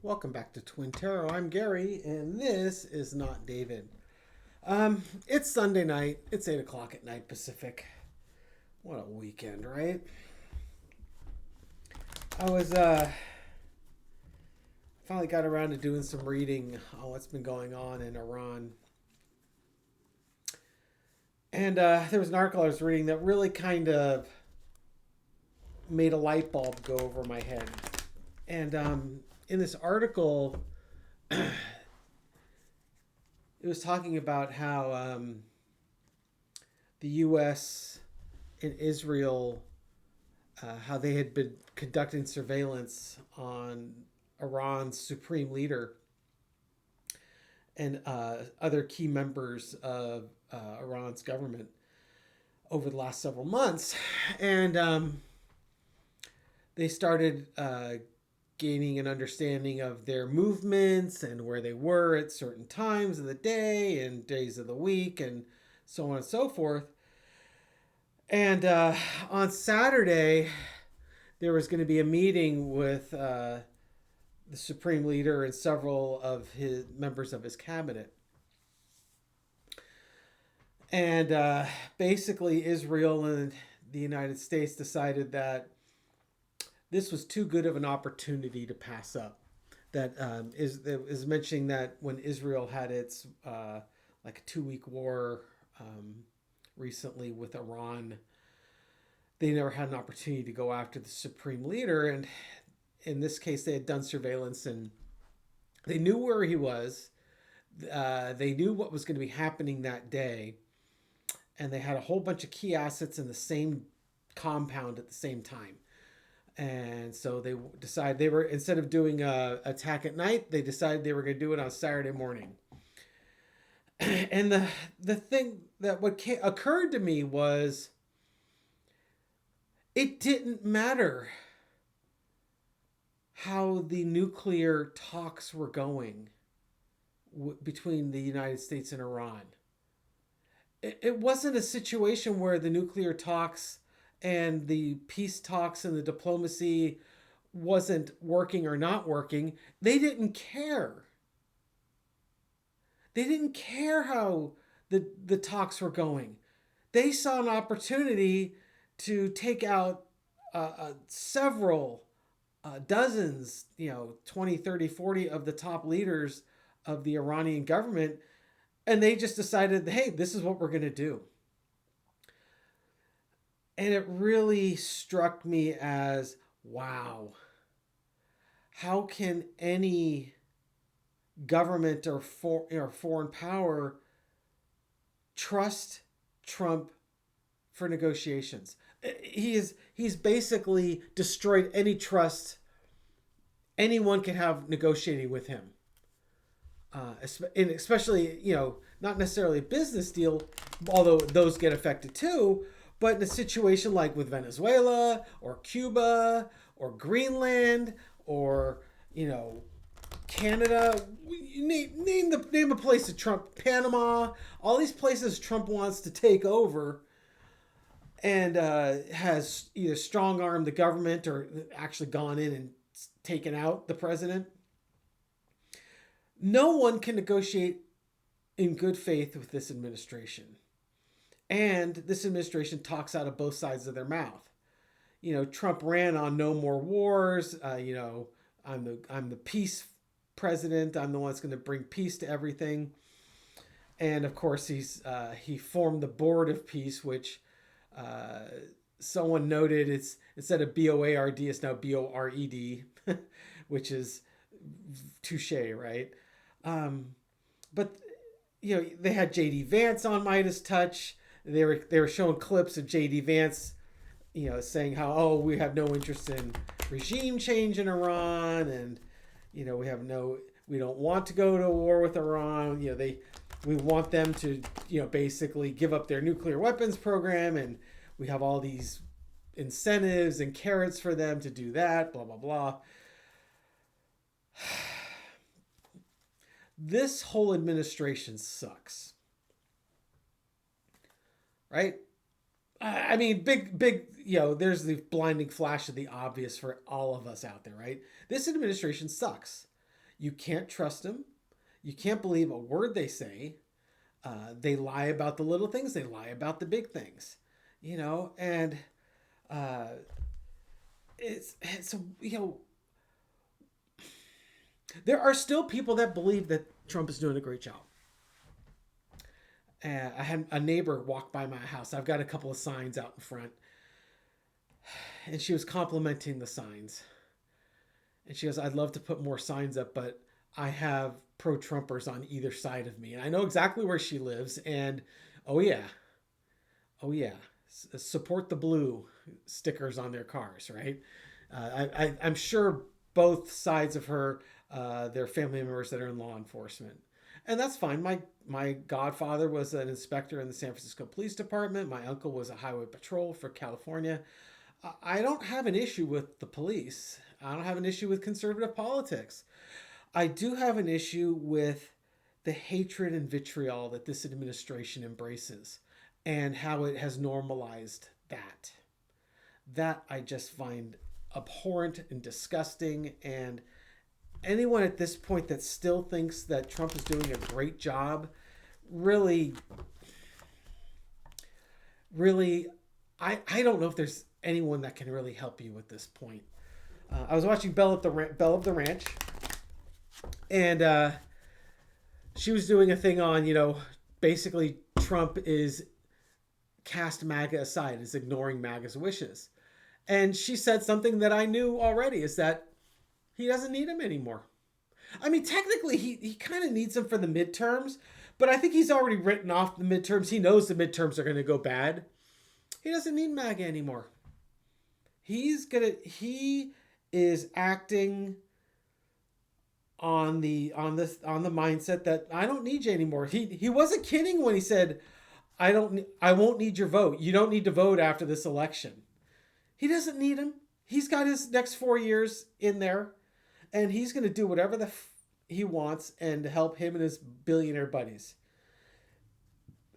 Welcome back to Twin Tarot. I'm Gary, and this is not David. It's Sunday night. It's 8 o'clock at night Pacific. What a weekend, right? I was finally got around to doing some reading on what's been going on in Iran, and there was an article I was reading that really kind of made a light bulb go over my head. And in this article, it was talking about how the U.S. and Israel, how they had been conducting surveillance on Iran's supreme leader and other key members of Iran's government over the last several months. And they started gaining an understanding of their movements and where they were at certain times of the day and days of the week and so on and so forth. And on Saturday, there was going to be a meeting with the Supreme Leader and several of his members of his cabinet. And basically, Israel and the United States decided that this was too good of an opportunity to pass up. That is mentioning that when Israel had its like a 2 week war recently with Iran, they never had an opportunity to go after the supreme leader. And in this case, they had done surveillance and they knew where he was. They knew what was going to be happening that day. And they had a whole bunch of key assets in the same compound at the same time. And so they decided they were, instead of doing a attack at night, they decided they were going to do it on Saturday morning. And the thing that occurred to me was it didn't matter how the nuclear talks were going between the United States and Iran. It wasn't a situation where the nuclear talks and the peace talks and the diplomacy wasn't working or not working. They didn't care. They didn't care how the talks were going. They saw an opportunity to take out several dozens, 20, 30, 40 of the top leaders of the Iranian government. And they just decided, hey, this is what we're going to do. And it really struck me as, wow, how can any government or foreign power trust Trump for negotiations? He's basically destroyed any trust anyone can have negotiating with him. And especially, not necessarily a business deal, although those get affected too, but in a situation like with Venezuela or Cuba or Greenland or, Canada, name a place that Trump, Panama, all these places Trump wants to take over and has either strong armed the government or actually gone in and taken out the president. No one can negotiate in good faith with this administration. And this administration talks out of both sides of their mouth. Trump ran on no more wars. I'm the peace president. I'm the one that's going to bring peace to everything. And of course, he formed the board of peace, which someone noted it's instead of BOARD, it's now BORED, which is touche, right? But they had JD Vance on Midas Touch. They were showing clips of JD Vance, saying how we have no interest in regime change in Iran, and we don't want to go to war with Iran. We want them to basically give up their nuclear weapons program, and we have all these incentives and carrots for them to do that. Blah blah blah. This whole administration sucks. Right? I mean, big, there's the blinding flash of the obvious for all of us out there, right? This administration sucks. You can't trust them. You can't believe a word they say. They lie about the little things. They lie about the big things, and uh, it's there are still people that believe that Trump is doing a great job. I had a neighbor walk by my house. I've got a couple of signs out in front, and she was complimenting the signs. And she goes, "I'd love to put more signs up, but I have pro-Trumpers on either side of me." And I know exactly where she lives. And oh yeah, support the blue stickers on their cars, right? I'm sure both sides of her, their family members that are in law enforcement. And that's fine. My godfather was an inspector in the San Francisco Police Department. My uncle was a highway patrol for California. I don't have an issue with the police. I don't have an issue with conservative politics. I do have an issue with the hatred and vitriol that this administration embraces and how it has normalized that. That I just find abhorrent and disgusting. And anyone at this point that still thinks that Trump is doing a great job, really, I don't know if there's anyone that can really help you at this point. I was watching Belle of the Ranch, and she was doing a thing on, basically Trump is cast MAGA aside, is ignoring MAGA's wishes. And she said something that I knew already, is that he doesn't need him anymore. I mean, technically, he kind of needs him for the midterms, but I think he's already written off the midterms. He knows the midterms are going to go bad. He doesn't need MAGA anymore. He is acting on the mindset that I don't need you anymore. He wasn't kidding when he said, I won't need your vote. You don't need to vote after this election. He doesn't need him. He's got his next 4 years in there, and he's going to do whatever he wants and help him and his billionaire buddies.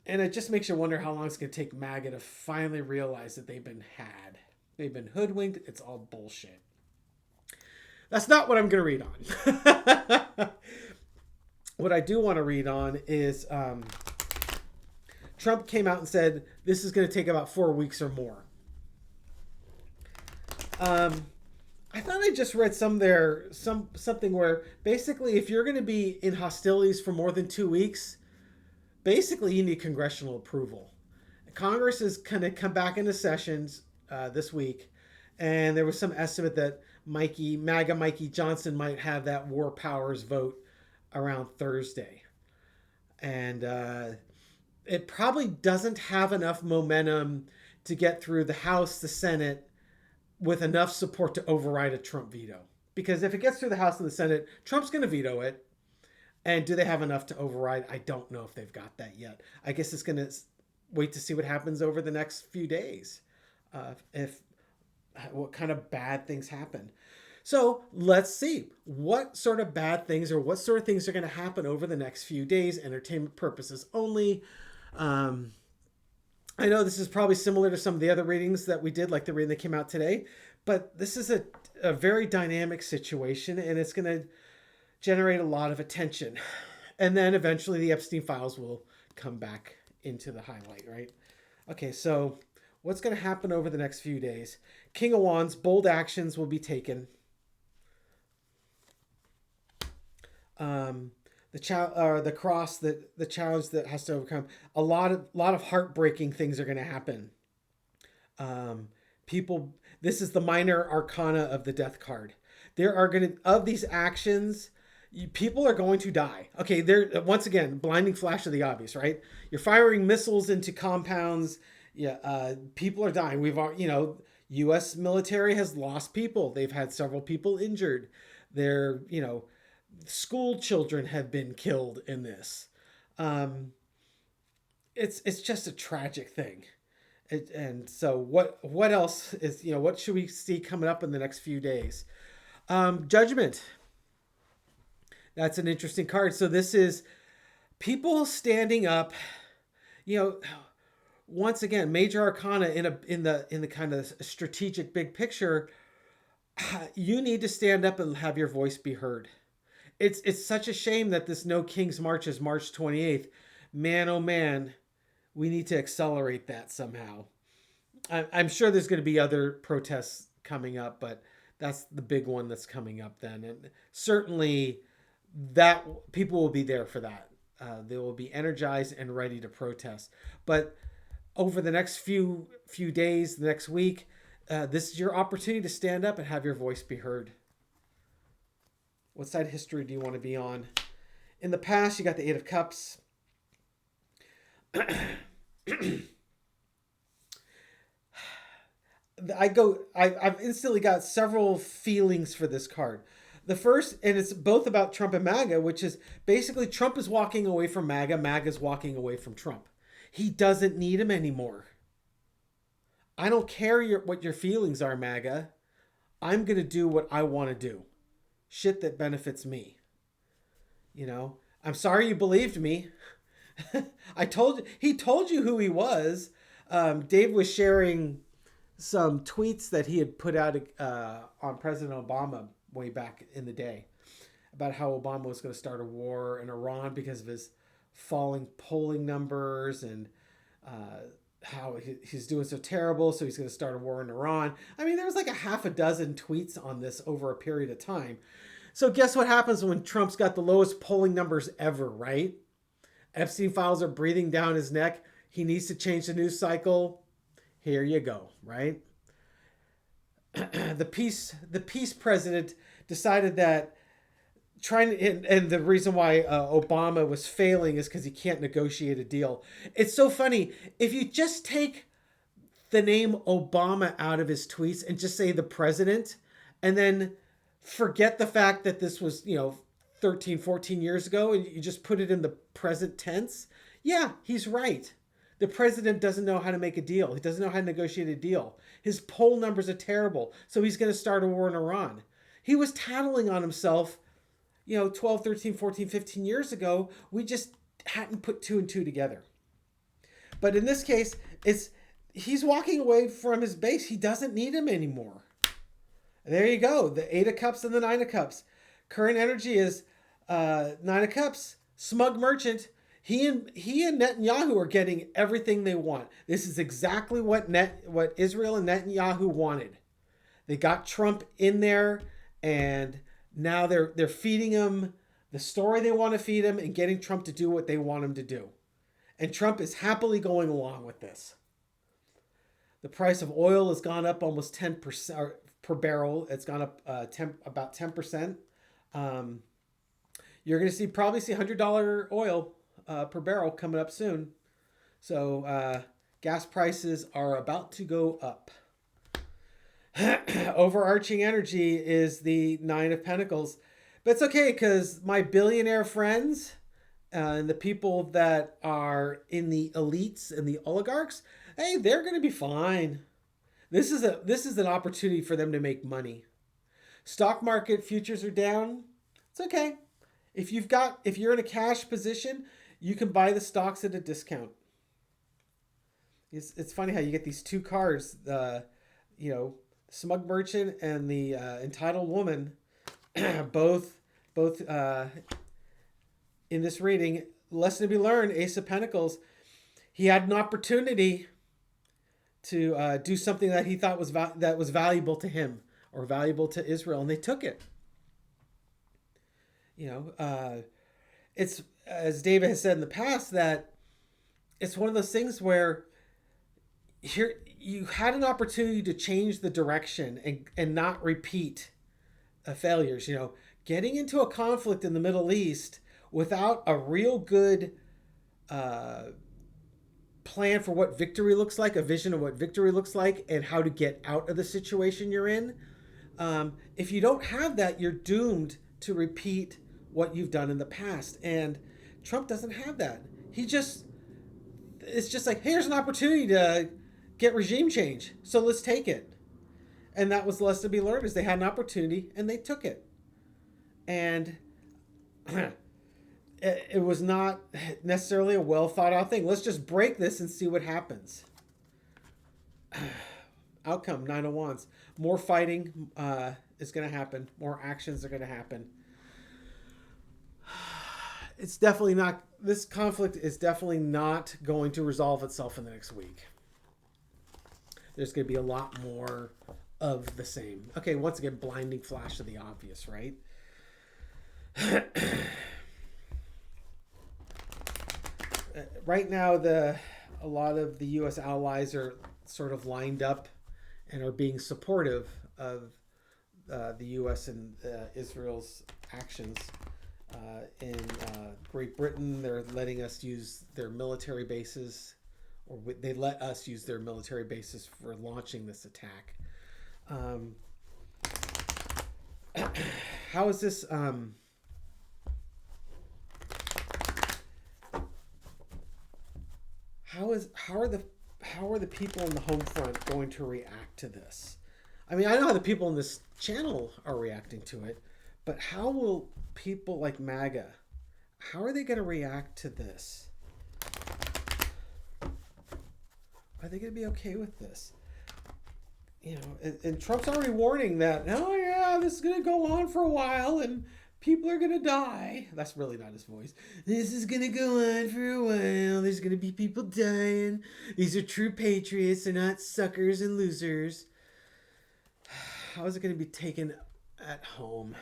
And it just makes you wonder how long it's going to take MAGA to finally realize that they've been had. They've been hoodwinked. It's all bullshit. That's not what I'm going to read on. What I do want to read on is Trump came out and said this is going to take about 4 weeks or more. I thought I just read something where basically if you're going to be in hostilities for more than 2 weeks, basically you need congressional approval. Congress is going to come back into sessions this week, and there was some estimate that MAGA Mikey Johnson might have that war powers vote around Thursday. And it probably doesn't have enough momentum to get through the House, the Senate, with enough support to override a Trump veto. Because if it gets through the House and the Senate, Trump's going to veto it. And do they have enough to override? I don't know if they've got that yet. I guess it's going to wait to see what happens over the next few days. What kind of bad things happen. So let's see what sort of bad things or what sort of things are going to happen over the next few days, entertainment purposes only. I know this is probably similar to some of the other readings that we did, like the reading that came out today, but this is a very dynamic situation, and it's going to generate a lot of attention. And then eventually the Epstein files will come back into the highlight, right? Okay, so what's going to happen over the next few days? King of Wands, bold actions will be taken. The cross, the challenge that has to overcome. A lot of heartbreaking things are going to happen. This is the minor arcana of the death card. There are of these actions, people are going to die. Okay, there once again, blinding flash of the obvious, right? You're firing missiles into compounds. Yeah, people are dying. U.S. military has lost people. They've had several people injured. School children have been killed in this. It's just a tragic thing. And so what else is, what should we see coming up in the next few days? Judgment. That's an interesting card. So this is people standing up, once again, major arcana in the kind of strategic big picture. You need to stand up and have your voice be heard. it's such a shame that this No King's March is March 28th. Man, oh man, we need to accelerate that somehow. I'm sure there's going to be other protests coming up, but that's the big one that's coming up then. And certainly that people will be there for that. They will be energized and ready to protest. But over the next few days, the next week, this is your opportunity to stand up and have your voice be heard. What side of history do you want to be on? In the past, you got the Eight of Cups. I've instantly got several feelings for this card. The first, and it's both about Trump and MAGA, which is basically Trump is walking away from MAGA, MAGA's walking away from Trump. He doesn't need him anymore. I don't care what your feelings are, MAGA. I'm going to do what I want to do. Shit that benefits me. You know, I'm sorry you believed me. He told you who he was. Dave was sharing some tweets that he had put out on President Obama way back in the day about how Obama was going to start a war in Iran because of his falling polling numbers and how he's doing so terrible, so he's going to start a war in Iran. I mean, there was like a half a dozen tweets on this over a period of time. So guess what happens when Trump's got the lowest polling numbers ever, right? Epstein files are breathing down his neck. He needs to change the news cycle. Here you go, right? The peace president decided that and the reason why Obama was failing is because he can't negotiate a deal. It's so funny. If you just take the name Obama out of his tweets and just say the president, and then forget the fact that this was, 13, 14 years ago, and you just put it in the present tense, yeah, he's right. The president doesn't know how to make a deal. He doesn't know how to negotiate a deal. His poll numbers are terrible, so he's going to start a war in Iran. He was tattling on himself, 12, 13, 14, 15 years ago. We just hadn't put two and two together. But in this case, he's walking away from his base. He doesn't need him anymore. There you go. The Eight of Cups and the Nine of Cups. Current energy is Nine of Cups. Smug merchant. He and Netanyahu are getting everything they want. This is exactly what Israel and Netanyahu wanted. They got Trump in there, and now they're feeding him the story they want to feed him and getting Trump to do what they want him to do. And Trump is happily going along with this. The price of oil has gone up almost 10% per barrel. It's gone up about 10%. You're going to probably see $100 oil per barrel coming up soon. So gas prices are about to go up. Overarching energy is the Nine of Pentacles. But it's okay, because my billionaire friends and the people that are in the elites and the oligarchs, hey, they're going to be fine. This is an opportunity for them to make money. Stock market futures are down. It's okay. If you're in a cash position, you can buy the stocks at a discount. It's funny how you get these two cards, Smug Merchant and the Entitled Woman, both in this reading. Lesson to be learned: Ace of Pentacles. He had an opportunity to do something that he thought was valuable to him or valuable to Israel, and they took it. It's, as David has said in the past, that it's one of those things where here you had an opportunity to change the direction and not repeat failures. Getting into a conflict in the Middle East without a real good plan for what victory looks like, a vision of what victory looks like, and how to get out of the situation you're in. If you don't have that, you're doomed to repeat what you've done in the past. And Trump doesn't have that. It's just like, here's an opportunity to get regime change, so let's take it. And that was the lesson to be learned, is they had an opportunity and they took it. And it was not necessarily a well thought out thing. Let's just break this and see what happens. Outcome, Nine of Wands. More fighting is going to happen. More actions are going to happen. it's definitely not, this conflict is definitely not going to resolve itself in the next week. There's going to be a lot more of the same. Okay, once again, blinding flash of the obvious, right? Right now, a lot of the U.S. allies are sort of lined up and are being supportive of the U.S. and Israel's actions. In Great Britain, they're letting us use their military bases, or they let us use their military bases for launching this attack. How is this? How are the people on the home front going to react to this? I mean, I know how the people in this channel are reacting to it, but how will people like MAGA, how are they going to react to this? Are they going to be okay with this? You know, and Trump's already warning that, oh yeah, this is going to go on for a while and people are going to die. That's really not his voice. This is going to go on for a while. There's going to be people dying. These are true patriots. They're not suckers and losers. How is it going to be taken at home?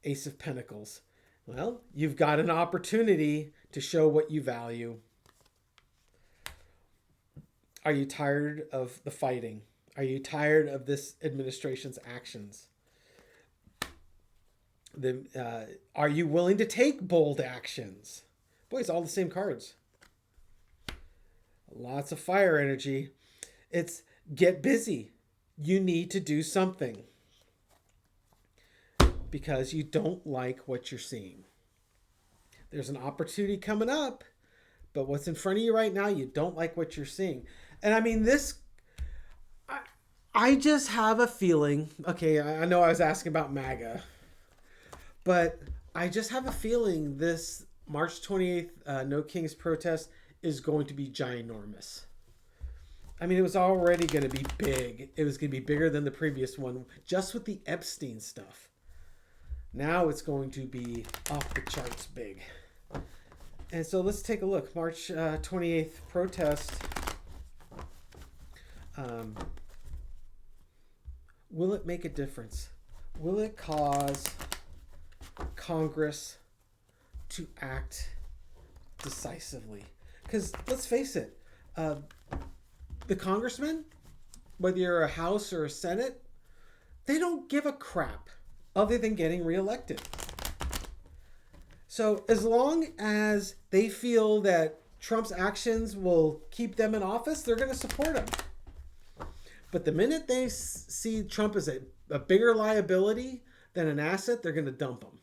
Ace of Pentacles. Well, you've got an opportunity to show what you value. Are you tired of the fighting? Are you tired of this administration's actions? Are you willing to take bold actions? Boy, it's all the same cards. Lots of fire energy. It's get busy. You need to do something because you don't like what you're seeing. There's an opportunity coming up, but what's in front of you right now, you don't like what you're seeing. And I mean, I just have a feeling, okay, I know I was asking about MAGA, but I just have a feeling this March 28th No Kings protest is going to be ginormous. I mean, it was already going to be big. It was going to be bigger than the previous one, just with the Epstein stuff. Now it's going to be off the charts big. And so let's take a look. March 28th protest. Will it make a difference? Will it cause Congress to act decisively? Because let's face it, the congressmen, whether you're a House or a Senate, they don't give a crap other than getting reelected. So as long as they feel that Trump's actions will keep them in office, they're going to support him. But the minute they see Trump as a bigger liability than an asset, they're going to dump him.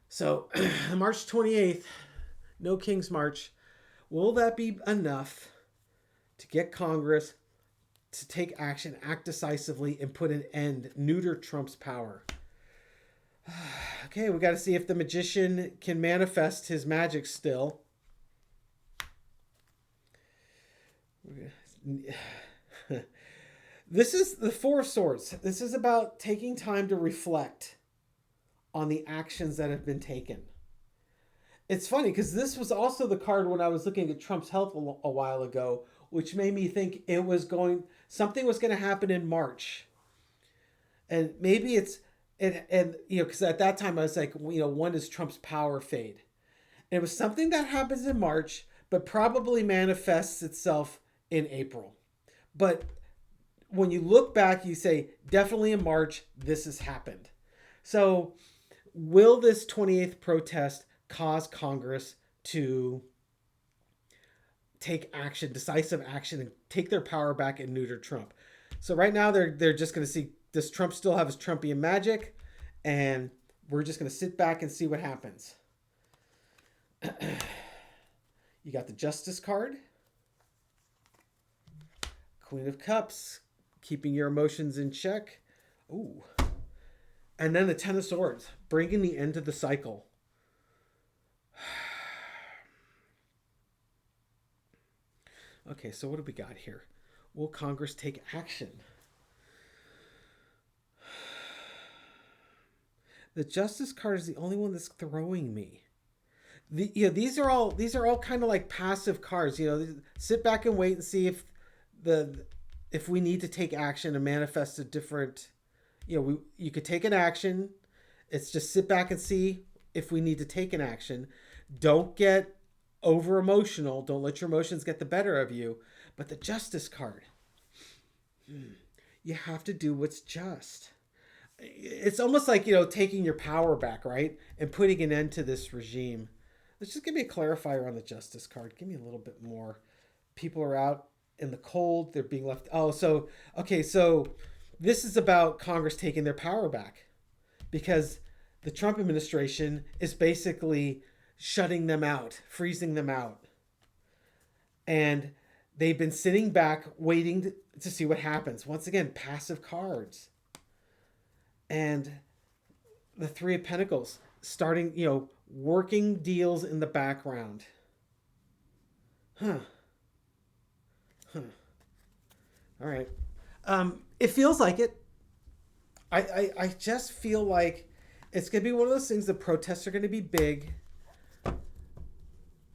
So March 28th, No King's March, will that be enough to get Congress to take action, act decisively, and put an end, neuter Trump's power? Okay, we got to see if the magician can manifest his magic still. This is the Four of Swords. This is about taking time to reflect on the actions that have been taken. It's funny because this was also the card when I was looking at Trump's health a while ago, which made me think something was going to happen in March. And maybe because at that time I was like, when does Trump's power fade? And it was something that happens in March, but probably manifests itself in April. But when you look back, you say, definitely in March, this has happened. So will this 28th protest cause Congress to take action, decisive action, and take their power back and neuter Trump? So right now they're just going to see, does Trump still have his Trumpian magic? And we're just going to sit back and see what happens. You got the Justice card. Queen of Cups, keeping your emotions in check. Ooh. And then the Ten of Swords, bringing the end to the cycle. Okay, so what do we got here? Will Congress take action? The justice card is the only one that's throwing me. These are all kind of like passive cards. Sit back and wait and see the if we need to take action and manifest a different. You could take an action. It's just sit back and see if we need to take an action. Don't get over emotional. Don't let your emotions get the better of you. But the justice card, you have to do what's just. It's almost like, taking your power back, right? And putting an end to this regime. Let's just give me a clarifier on the justice card. Give me a little bit more. People are out in the cold. They're being left. Oh, okay. So this is about Congress taking their power back because the Trump administration is basically shutting them out, freezing them out. And they've been sitting back waiting to see what happens. Once again, passive cards. And the Three of Pentacles starting, working deals in the background. Huh. All right. It feels like it. I just feel like it's going to be one of those things. The protests are going to be big.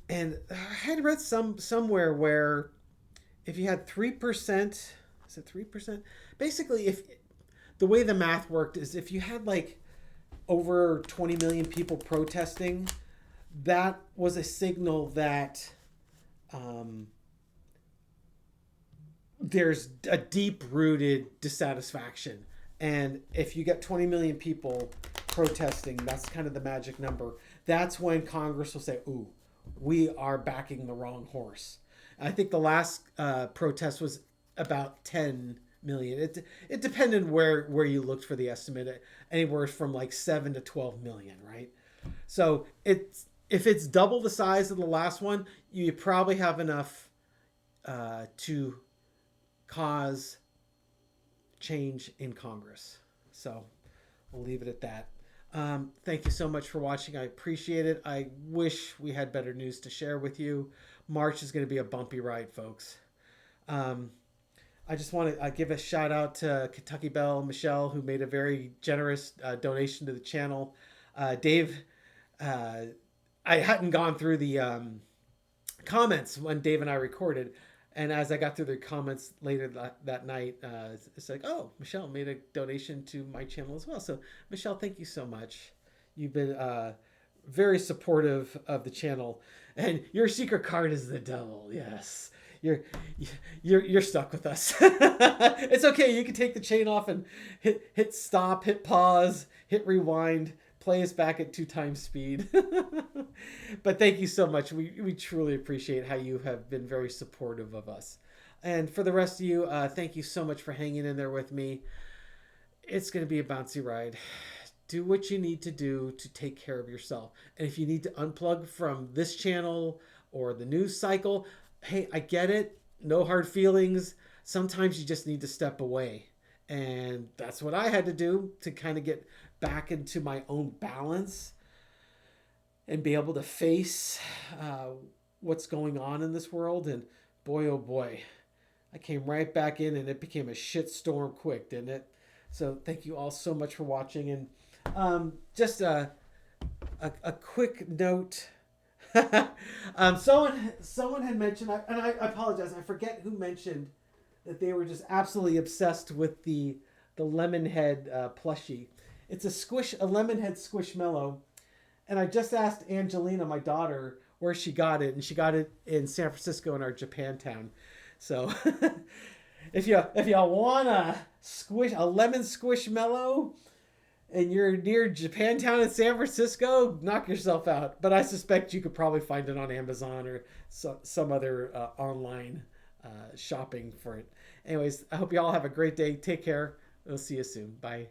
And I had read somewhere where if you had 3%, is it 3%? Basically, if the way the math worked is if you had like over 20 million people protesting, that was a signal that there's a deep-rooted dissatisfaction. And if you get 20 million people protesting, that's kind of the magic number. That's when Congress will say, ooh, we are backing the wrong horse. I think the last protest was about 10 million. It depended where you looked for the estimate. Anywhere from like 7 to 12 million, right? So if it's double the size of the last one, you probably have enough to cause change in Congress. So we'll leave it at that. Thank you so much for watching. I appreciate it. I wish we had better news to share with you. March is going to be a bumpy ride, folks. I just want to give a shout out to Kentucky Belle Michelle, who made a very generous donation to the channel. Dave, I hadn't gone through the comments when Dave and I recorded. And as I got through the comments later that night, it's like, oh, Michelle made a donation to my channel as well. So, Michelle, thank you so much. You've been very supportive of the channel. And your secret card is the devil. Yes, you're stuck with us. It's okay. You can take the chain off and hit stop, hit pause, hit rewind. Play us back at 2 times speed. But thank you so much. We truly appreciate how you have been very supportive of us. And for the rest of you, thank you so much for hanging in there with me. It's going to be a bouncy ride. Do what you need to do to take care of yourself. And if you need to unplug from this channel or the news cycle, hey, I get it. No hard feelings. Sometimes you just need to step away. And that's what I had to do to kind of get back into my own balance and be able to face what's going on in this world. And boy, oh boy, I came right back in and it became a shit storm quick, didn't it? So thank you all so much for watching. And just a quick note. Someone had mentioned, and I apologize, I forget who mentioned that they were just absolutely obsessed with the lemon head plushie. It's a lemon head squishmallow. And I just asked Angelina, my daughter, where she got it, and she got it in San Francisco in our Japantown. So if you want a lemon squishmallow and you're near Japantown in San Francisco, knock yourself out. But I suspect you could probably find it on Amazon or some other online shopping for it. Anyways, I hope you all have a great day. Take care. We'll see you soon. Bye.